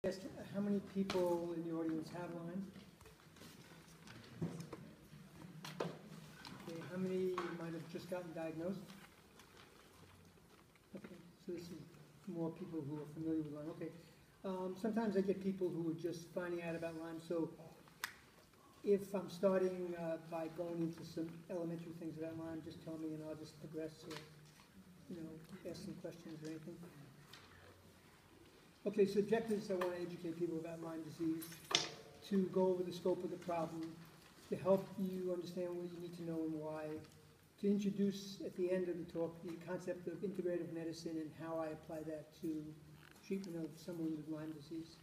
Yes, how many people in the audience have Lyme? Okay, how many might have just gotten diagnosed? Okay, so this is more people who are familiar with Lyme. Okay, sometimes I get people who are just finding out about Lyme, so if I'm starting by going into some elementary things about Lyme, just tell me and I'll just progress or, ask some questions or anything. Okay, so objectives, I want to educate people about Lyme disease, to go over the scope of the problem, to help you understand what you need to know and why, to introduce at the end of the talk the concept of integrative medicine and how I apply that to treatment of someone with Lyme disease.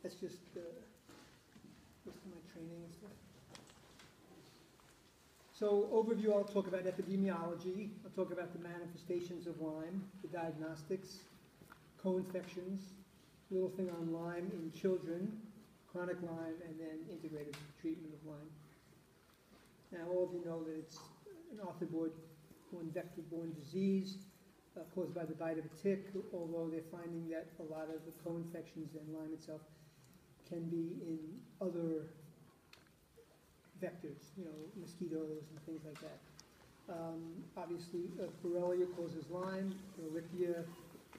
That's just my training and stuff. So overview, I'll talk about epidemiology, I'll talk about the manifestations of Lyme, the diagnostics, co-infections, little thing on Lyme in children, chronic Lyme, and then integrative treatment of Lyme. Now, all of you know that it's an arthroborne vector-borne disease caused by the bite of a tick, although they're finding that a lot of the co-infections and Lyme itself can be in other vectors, mosquitoes and things like that. Obviously, Borrelia causes Lyme, Ehrlichia,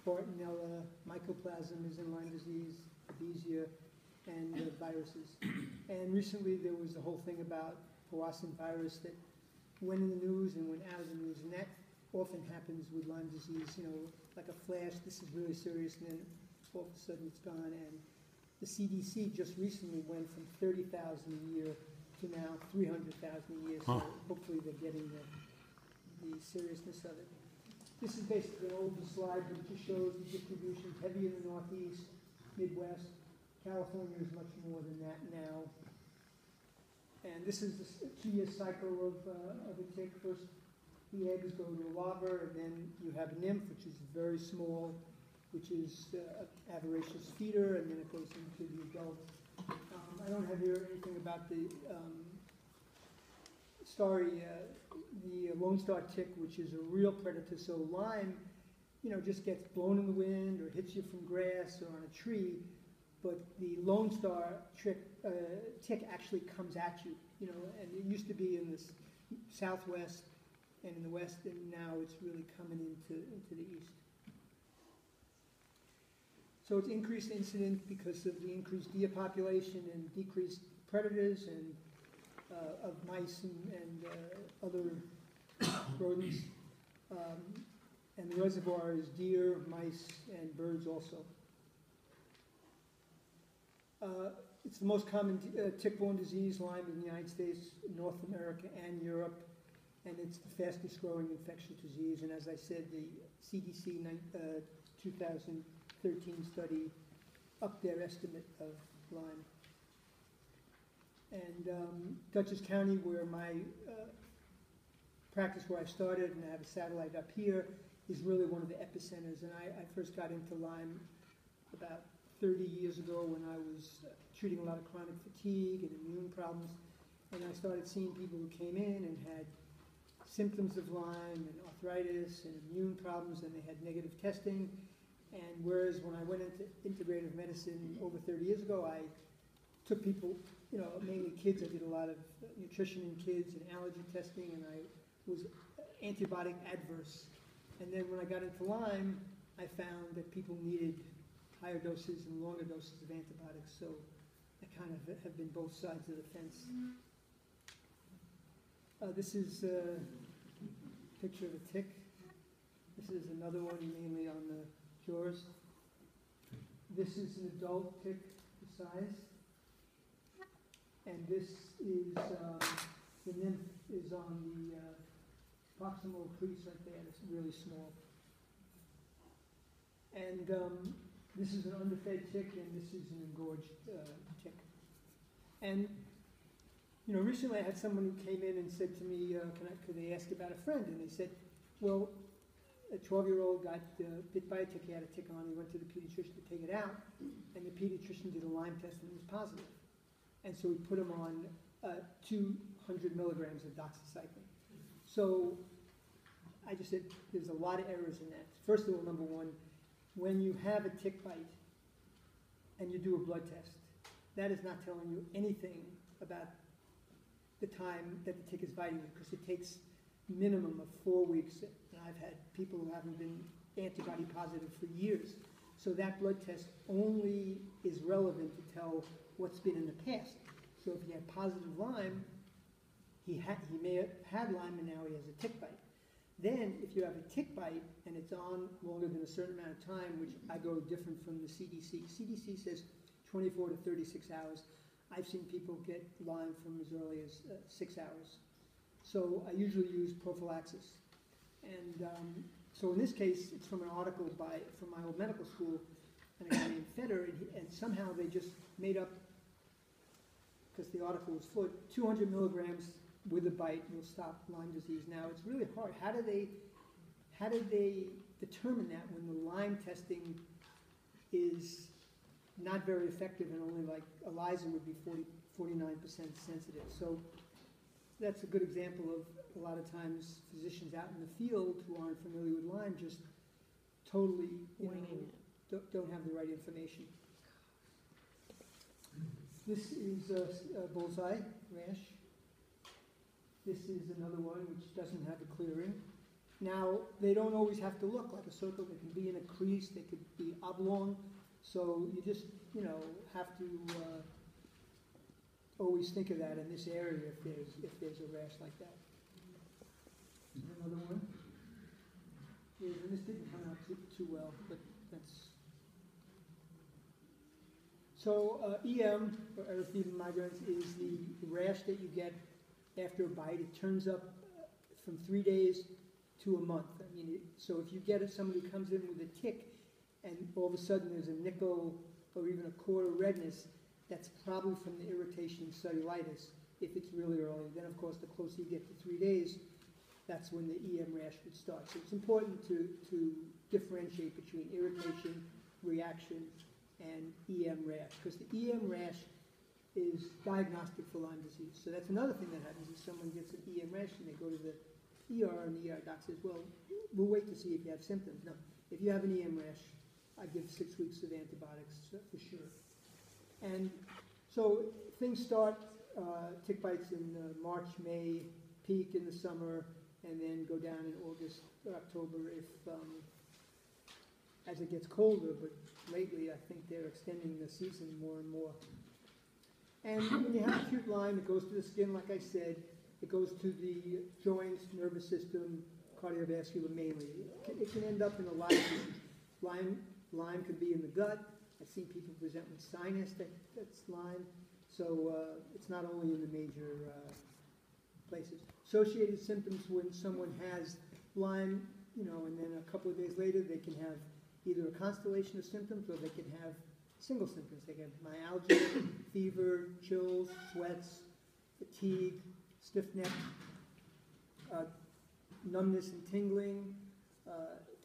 Bartonella, mycoplasma is in Lyme disease, Babesia, and viruses. And recently there was a whole thing about Powassan virus that went in the news and went out of the news, and that often happens with Lyme disease, like a flash, this is really serious, and then all of a sudden it's gone. And the CDC just recently went from 30,000 a year to now 300,000 a year, so hopefully they're getting the seriousness of it. This is basically an older slide, but it just shows the distribution. Heavy in the Northeast, Midwest. California is much more than that now. And this is the 2-year cycle of a tick. First, the eggs go to a larva, and then you have a nymph, which is very small, which is an avaricious feeder, and then it goes into the adult. I don't have here anything about the the Lone Star tick, which is a real predator. So Lyme, just gets blown in the wind or hits you from grass or on a tree, but the Lone Star tick actually comes at you, and it used to be in the southwest and in the west, and now it's really coming into the east. So it's increased incidence because of the increased deer population and decreased predators and of mice and other rodents. And the reservoir is deer, mice, and birds also. It's the most common tick-borne disease, Lyme, in the United States, North America, and Europe. And it's the fastest growing infectious disease. And as I said, the CDC 2013 study upped their estimate of Lyme. And Dutchess County, where my practice, where I started, and I have a satellite up here, is really one of the epicenters. And I first got into Lyme about 30 years ago when I was treating a lot of chronic fatigue and immune problems. And I started seeing people who came in and had symptoms of Lyme and arthritis and immune problems, and they had negative testing. And whereas when I went into integrative medicine over 30 years ago, I took people, mainly kids. I did a lot of nutrition in kids and allergy testing, and I was antibiotic adverse. And then when I got into Lyme, I found that people needed higher doses and longer doses of antibiotics. So I kind of have been both sides of the fence. This is a picture of a tick. This is another one, mainly on the jaws. This is an adult tick, the size. And this is, the nymph is on the proximal crease right there. It's really small. And this is an underfed tick, and this is an engorged tick. And recently I had someone who came in and said to me, could they ask about a friend? And they said, well, a 12-year-old got bit by a tick. He had a tick on. He went to the pediatrician to take it out, and the pediatrician did a Lyme test, and it was positive. And so we put him on 200 milligrams of doxycycline. So I just said there's a lot of errors in that. First of all, number one, when you have a tick bite, and you do a blood test, that is not telling you anything about the time that the tick is biting you, because it takes minimum of 4 weeks, and I've had people who haven't been antibody positive for years. So that blood test only is relevant to tell what's been in the past. So if he had positive Lyme, he may have had Lyme and now he has a tick bite. Then if you have a tick bite and it's on longer than a certain amount of time, which I go different from the CDC. CDC says 24 to 36 hours. I've seen people get Lyme from as early as 6 hours. So I usually use prophylaxis. And so in this case, it's from an article from my old medical school, and a guy named Feder, and somehow they just made up, because the article was full, 200 milligrams with a bite will stop Lyme disease. Now it's really hard. How did they determine that when the Lyme testing is not very effective and only like ELISA would be 49% sensitive? So that's a good example of a lot of times physicians out in the field who aren't familiar with Lyme just totally don't have the right information. This is a bullseye rash. This is another one which doesn't have a clearing. Now, they don't always have to look like a circle. They can be in a crease. They could be oblong. So you just, have to always think of that in this area if there's a rash like that. Another one. And this didn't come out too well, but that's... So EM, or erythema migrans, is the rash that you get after a bite. It turns up from 3 days to a month. I mean, so if you get somebody who comes in with a tick and all of a sudden there's a nickel or even a quarter redness, that's probably from the irritation cellulitis if it's really early. Then, of course, the closer you get to 3 days, that's when the EM rash would start. So it's important to differentiate between irritation, reaction, and EM rash, because the EM rash is diagnostic for Lyme disease. So that's another thing that happens is someone gets an EM rash and they go to the ER and the ER doc says, well, we'll wait to see if you have symptoms. No, if you have an EM rash, I give 6 weeks of antibiotics for sure. And so things start, tick bites in March, May, peak in the summer, and then go down in August or October as it gets colder, but lately I think they're extending the season more and more. And when you have acute Lyme, it goes to the skin, like I said. It goes to the joints, nervous system, cardiovascular mainly. It can end up in a lot of tissues. Lyme could be in the gut. I've seen people present with sinus that's Lyme. So it's not only in the major places. Associated symptoms when someone has Lyme, and then a couple of days later they can have either a constellation of symptoms or they can have single symptoms. They can have myalgia, fever, chills, sweats, fatigue, stiff neck, numbness and tingling,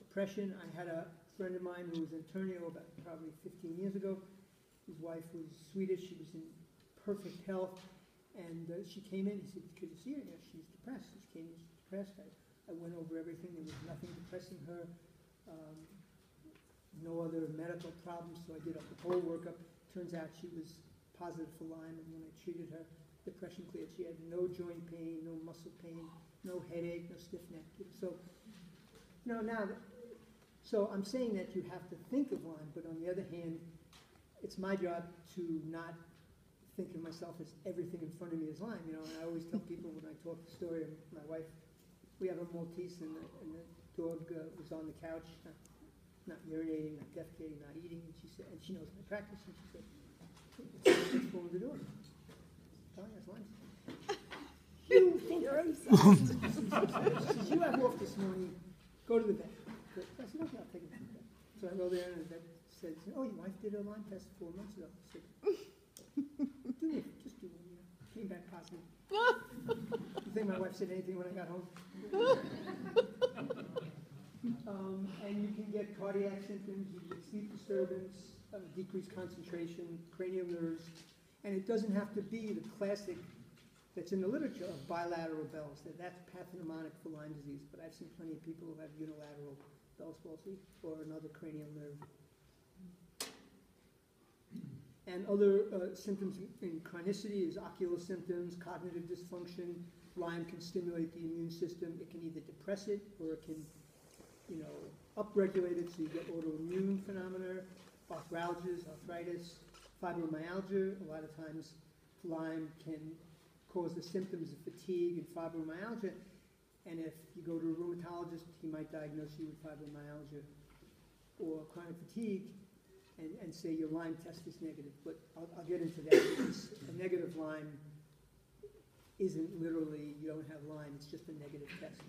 depression. I had a friend of mine who was in Ternio about probably 15 years ago. His wife was Swedish. She was in perfect health. And she came in, he said, could you see her? Yeah, she's depressed. She came in, she's depressed. I went over everything. There was nothing depressing her. No other medical problems, so I did a whole workup. Turns out she was positive for Lyme, and when I treated her, depression cleared. She had no joint pain, no muscle pain, no headache, no stiff neck. So, so I'm saying that you have to think of Lyme, but on the other hand, it's my job to not think of myself as everything in front of me is Lyme. And I always tell people when I talk the story of my wife, we have a Maltese, and the dog was on the couch, not urinating, not defecating, not eating, and she said, and she knows my practice, and she said, what's going to do? Telling us Lyme. You think you're obsessed. She says, you have off this morning, go to the vet. I said, okay, I'll take it to the vet. So I go there, and the vet says, oh, your wife did a Lyme test 4 months ago. I said, just do one. Came back positive. You think my wife said anything when I got home? And you can get cardiac symptoms, you get sleep disturbance, decreased concentration, cranial nerves, and it doesn't have to be the classic that's in the literature of bilateral Bell's. That's pathognomonic for Lyme disease, but I've seen plenty of people who have unilateral Bell's palsy or another cranial nerve. And other symptoms in chronicity is ocular symptoms, cognitive dysfunction. Lyme can stimulate the immune system. It can either depress it or it can, upregulate it, so you get autoimmune phenomena, arthralgias, arthritis, fibromyalgia. A lot of times Lyme can cause the symptoms of fatigue and fibromyalgia. And if you go to a rheumatologist, he might diagnose you with fibromyalgia or chronic fatigue and say your Lyme test is negative. But I'll get into that, because a negative Lyme isn't literally you don't have Lyme, it's just a negative test.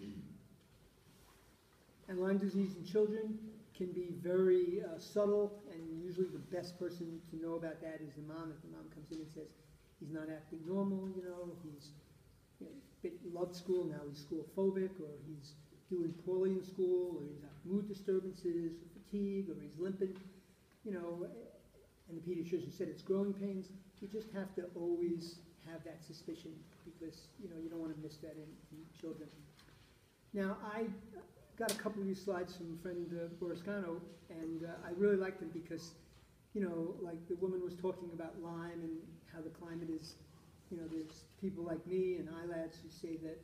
And Lyme disease in children can be very subtle, and usually the best person to know about that is the mom. If the mom comes in and says he's not acting normal, he's loved school, now he's school phobic, or he's doing poorly in school, or he's got mood disturbances, or fatigue, or he's limping, and the pediatrician said it's growing pains, you just have to always have that suspicion, because you don't want to miss that in children. Now, I got a couple of these slides from friend Boroscano, and I really liked them because, like the woman was talking about Lyme and how the climate is, there's people like me and ILADs who say that,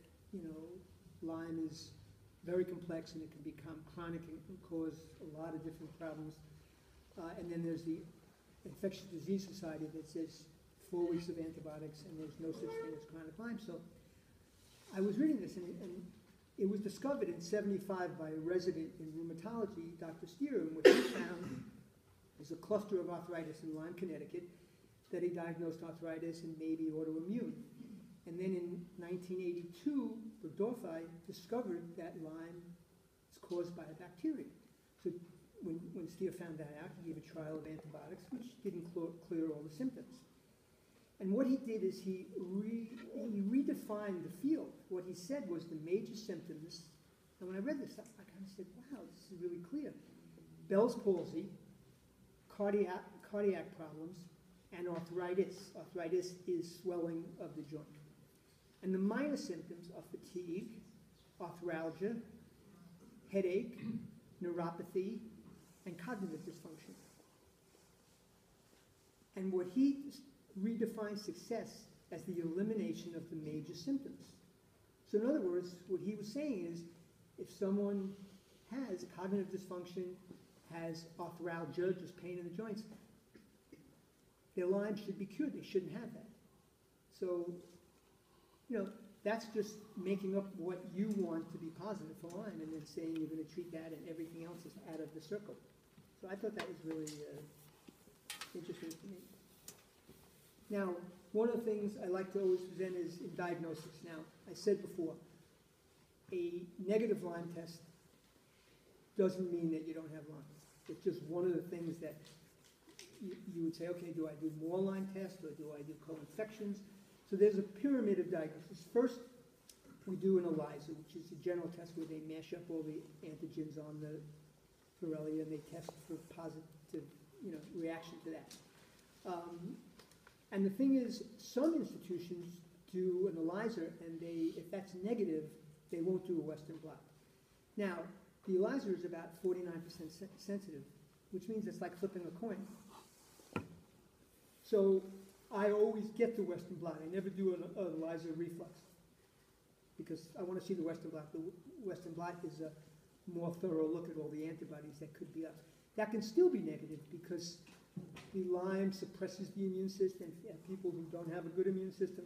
Lyme is very complex and it can become chronic and cause a lot of different problems. And then there's the Infectious Disease Society that says 4 weeks of antibiotics and there's no such thing as chronic Lyme. So I was reading this, and it was discovered in '75 by a resident in rheumatology, Dr. Steer, and what he found is a cluster of arthritis in Lyme, Connecticut, that he diagnosed arthritis and maybe autoimmune. And then in 1982, Rodolphi discovered that Lyme is caused by a bacteria. So when Steer found that out, he gave a trial of antibiotics, which didn't clear all the symptoms. And what he did is he redefined the field. What he said was the major symptoms, and when I read this, I kind of said, wow, this is really clear. Bell's palsy, cardiac problems, and arthritis. Arthritis is swelling of the joint. And the minor symptoms are fatigue, arthralgia, headache, neuropathy, and cognitive dysfunction. And what he redefined success as the elimination of the major symptoms. So in other words, what he was saying is, if someone has cognitive dysfunction, has arthralgia, just pain in the joints, their Lyme should be cured. They shouldn't have that. So, that's just making up what you want to be positive for Lyme, and then saying you're going to treat that and everything else is out of the circle. So I thought that was really interesting to me. Now, one of the things I like to always present is in diagnosis. Now, I said before, a negative Lyme test doesn't mean that you don't have Lyme. It's just one of the things that you would say, okay, do I do more Lyme tests or do I do co-infections? So there's a pyramid of diagnosis. First, we do an ELISA, which is a general test where they mash up all the antigens on the Borrelia and they test for positive, reaction to that. And the thing is, some institutions do an ELISA, and if that's negative, they won't do a Western blot. Now, the ELISA is about 49% sensitive, which means it's like flipping a coin. So I always get the Western blot. I never do an ELISA reflex because I want to see the Western blot. The Western blot is a more thorough look at all the antibodies that could be up. That can still be negative because the Lyme suppresses the immune system, and people who don't have a good immune system,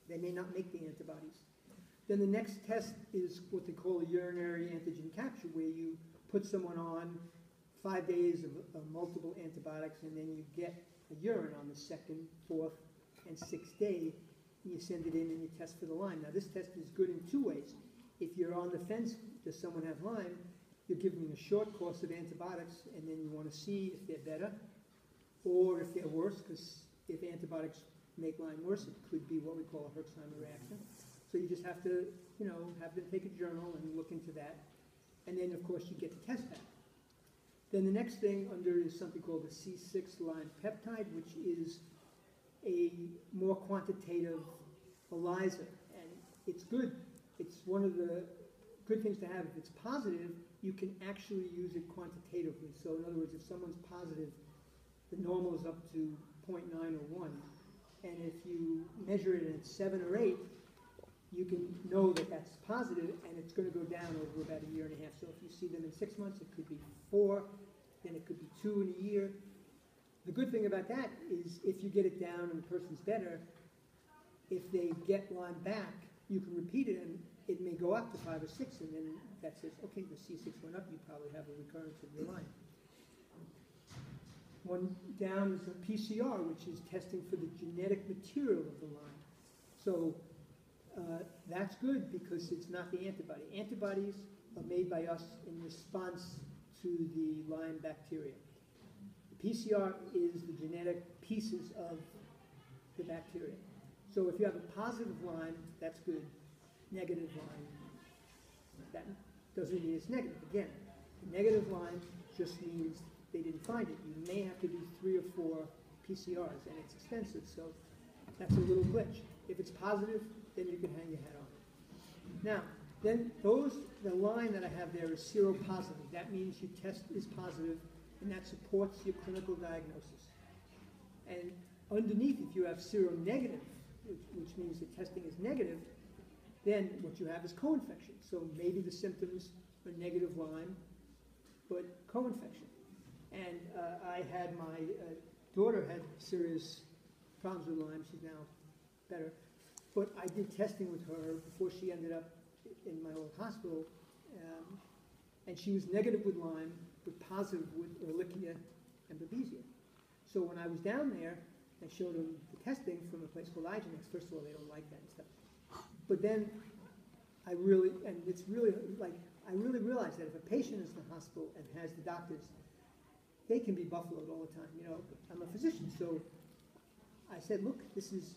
they may not make the antibodies. Then the next test is what they call a urinary antigen capture, where you put someone on 5 days of multiple antibiotics, and then you get a urine on the 2nd, 4th, and 6th day, and you send it in and you test for the Lyme. Now, this test is good in 2 ways. If you're on the fence, does someone have Lyme, you're giving them a short course of antibiotics, and then you want to see if they're better or if they're worse, because if antibiotics make Lyme worse, it could be what we call a Herxheimer reaction. So you just have to, have them take a journal and look into that. And then, of course, you get the test back. Then the next thing under is something called the C6 Lyme peptide, which is a more quantitative ELISA. And it's good. It's one of the good things to have. If it's positive, you can actually use it quantitatively. So in other words, if someone's positive, the normal is up to 0.9 or 1, and if you measure it at 7 or 8, you can know that that's positive, and it's going to go down over about a year and a half. So if you see them in 6 months, it could be 4, then it could be 2 in a year. The good thing about that is if you get it down and the person's better, if they get Lyme back, you can repeat it, and it may go up to 5 or 6, and then that says, okay, the C6 went up, you probably have a recurrence of your Lyme. One down is a PCR, which is testing for the genetic material of the Lyme. So that's good because it's not the antibody. Antibodies are made by us in response to the Lyme bacteria. The PCR is the genetic pieces of the bacteria. So if you have a positive Lyme, that's good. Negative Lyme, that doesn't mean it's negative. Again, negative Lyme just means they didn't find it. You may have to do 3 or 4 PCRs, and it's expensive, so that's a little glitch. If it's positive, then you can hang your hat on it. Now, then the line that I have there is seropositive. That means your test is positive, and that supports your clinical diagnosis. And underneath, if you have seronegative, which means the testing is negative, then what you have is co-infection. So maybe the symptoms are negative Lyme, but co-infection. And I had my daughter had serious problems with Lyme. She's now better. But I did testing with her before she ended up in my old hospital. And she was negative with Lyme, but positive with Ehrlichia and Babesia. So when I was down there, I showed them the testing from a place called Igenex. First of all, they don't like that and stuff. But then I really realized that if a patient is in the hospital and has the doctors, they can be buffaloed all the time. You know, I'm a physician, so I said, look, this is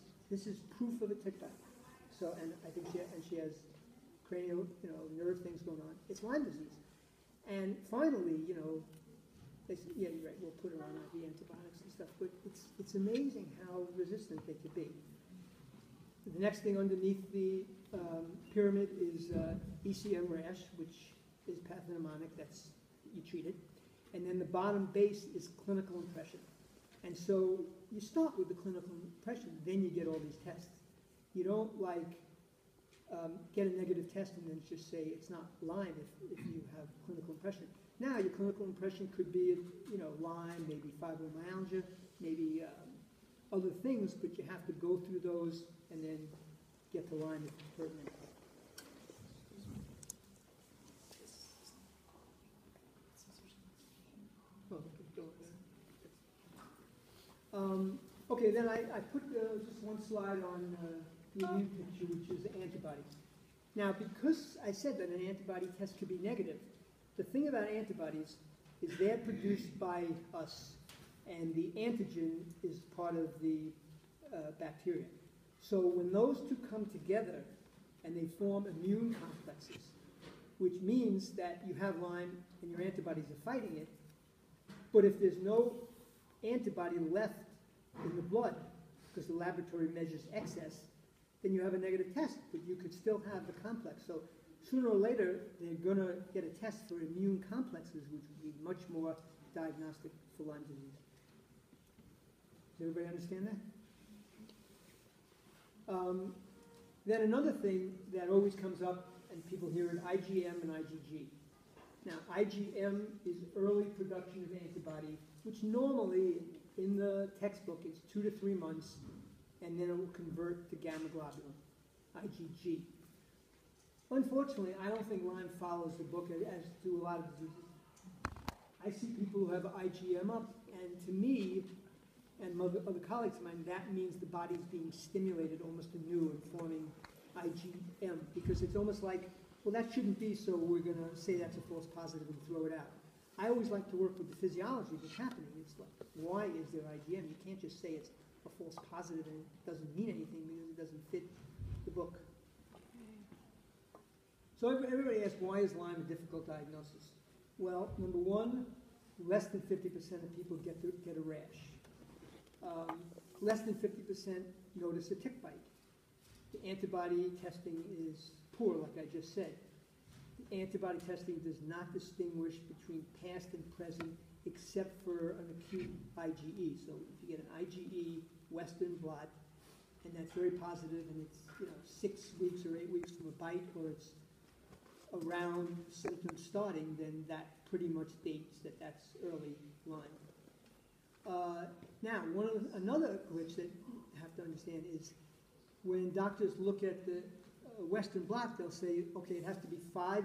proof of a tick bite. So, and I think she has cranial, nerve things going on. It's Lyme disease. And finally, they said, yeah, you're right, we'll put her on IV antibiotics and stuff. But it's amazing how resistant they could be. The next thing underneath the pyramid is ECM rash, which is pathognomonic. That's, you treat it. And then the bottom base is clinical impression. And so you start with the clinical impression, then you get all these tests. You don't get a negative test and then just say it's not Lyme if you have clinical impression. Now your clinical impression could be, Lyme, maybe fibromyalgia, maybe other things, but you have to go through those and then get to Lyme if it's pertinent. Okay, then I put just one slide on the immune picture, which is antibodies. Now, because I said that an antibody test could be negative, the thing about antibodies is they're produced by us, and the antigen is part of the bacteria. So when those two come together and they form immune complexes, which means that you have Lyme and your antibodies are fighting it, but if there's no antibody left in the blood, because the laboratory measures excess, then you have a negative test, but you could still have the complex. So sooner or later, they're going to get a test for immune complexes, which would be much more diagnostic for Lyme disease. Does everybody understand that? Then another thing that always comes up, and people hear it, IgM and IgG. Now, IgM is early production of antibody, which normally in the textbook is 2 to 3 months, and then it will convert to gamma globulin, IgG. Unfortunately, I don't think Lyme follows the book, as do a lot of diseases. I see people who have IgM up, and to me, and other colleagues of mine, that means the body's being stimulated almost anew and forming IgM, because it's almost like, well, that shouldn't be, so we're going to say that's a false positive and throw it out. I always like to work with the physiology that's happening. It's like, why is there IgM? You can't just say it's a false positive and it doesn't mean anything because it doesn't fit the book. So everybody asks, why is Lyme a difficult diagnosis? Well, number one, less than 50% of people get a rash. Less than 50% notice a tick bite. The antibody testing is poor, like I just said. The antibody testing does not distinguish between past and present except for an acute IgE. So if you get an IgE Western blot, and that's very positive, and it's 6 weeks or 8 weeks from a bite, or it's around symptoms starting, then that pretty much dates that that's early Lyme. Now, another glitch that you have to understand is when doctors look at the Western blot, they'll say, okay, it has to be 5